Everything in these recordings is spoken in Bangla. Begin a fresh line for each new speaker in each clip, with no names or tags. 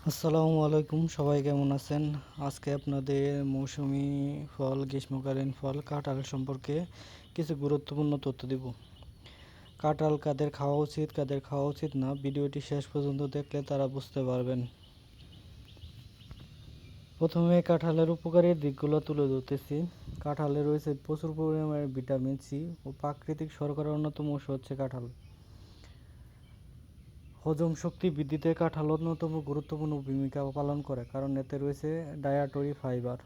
আসসালামু আলাইকুম, সবাই কেমন আছেন? আজকে আপনাদের মৌসুমী ফল, গ্রীষ্মকালীন ফল কাঁঠাল সম্পর্কে কিছু গুরুত্বপূর্ণ তথ্য দিব। কাঁঠাল কাদের খাওয়া উচিত, কাদের খাওয়া উচিত না, ভিডিওটি শেষ পর্যন্ত দেখলে তারা বুঝতে পারবেন। প্রথমে কাঁঠালের উপকারী দিকগুলো তুলে ধরতেছি। কাঁঠালে রয়েছে প্রচুর পরিমাণে ভিটামিন সি ও প্রাকৃতিক শর্করার অন্যতম উৎস হচ্ছে কাঁঠাল। হজম শক্তি বৃদ্ধিতে কাঁঠাল অন্যতম গুরুত্বপূর্ণ ভূমিকা পালন করে, কারণ এতে রয়েছে ডায়েটরি ফাইবার।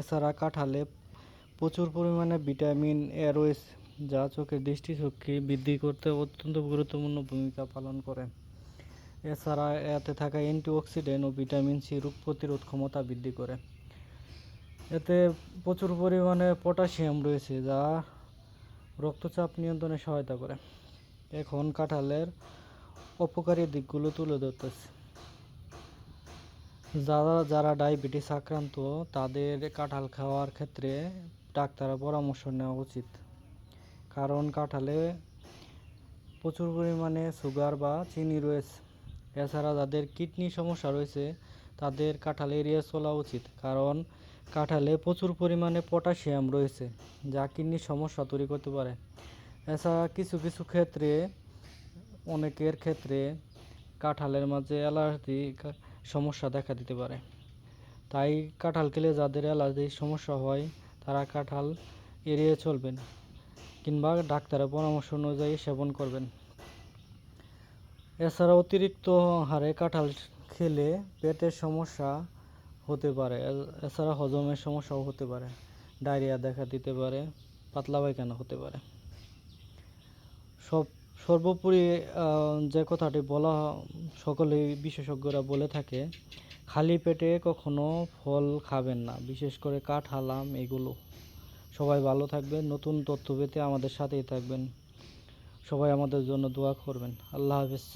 এছাড়া কাঁঠালে প্রচুর পরিমাণে ভিটামিন এ রয়েছে, যা চোখের দৃষ্টিশক্তি বৃদ্ধি করতে অত্যন্ত গুরুত্বপূর্ণ ভূমিকা পালন করে। এছাড়া এতে থাকা অ্যান্টিঅক্সিডেন্ট ও ভিটামিন সি রোগ প্রতিরোধ ক্ষমতা বৃদ্ধি করে। এতে প্রচুর পরিমাণে পটাশিয়াম রয়েছে, যা রক্তচাপ নিয়ন্ত্রণে সহায়তা করে। এখন কাঁঠালের অপকারী দিকগুলো তুলে ধরতেছে। যারা ডায়াবেটিস আক্রান্ত, তাদের কাঁঠাল খাওয়ার ক্ষেত্রে ডাক্তারের পরামর্শ নেওয়া উচিত, কারণ কাঁঠালে প্রচুর পরিমাণে সুগার বা চিনি রয়েছে। এছাড়া যাদের কিডনি সমস্যা রয়েছে, তাদের কাঁঠাল এড়িয়ে চলা উচিত, কারণ কাঁঠালে প্রচুর পরিমাণে পটাশিয়াম রয়েছে, যা কিডনির সমস্যা তৈরি করতে পারে। এছাড়া কিছু কিছু ক্ষেত্রে, অনেকের ক্ষেত্রে কাঁঠালের মাঝে অ্যালার্জি সমস্যা দেখা দিতে পারে। তাই কাঁঠাল খেলে যাদের অ্যালার্জির সমস্যা হয়, তারা কাঁঠাল এড়িয়ে চলবেন কিংবা ডাক্তারের পরামর্শ অনুযায়ী সেবন করবেন। এছাড়া অতিরিক্ত হারে কাঁঠাল খেলে পেটের সমস্যা হতে পারে। এছাড়া হজমের সমস্যাও হতে পারে, ডায়রিয়া দেখা দিতে পারে, পাতলা পায়খানা হতে পারে। সর্বোপরি যে কথাটি বলা, সকলেই বিশেষজ্ঞরা বলে থাকে, খালি পেটে কখনো ফল খাবেন না, বিশেষ করে কাঁঠাল, আম এগুলো। সবাই ভালো থাকবেন, নতুন তথ্য পেতে আমাদের সাথেই থাকবেন। সবাই আমাদের জন্য দোয়া করবেন। আল্লাহ হাফেজ।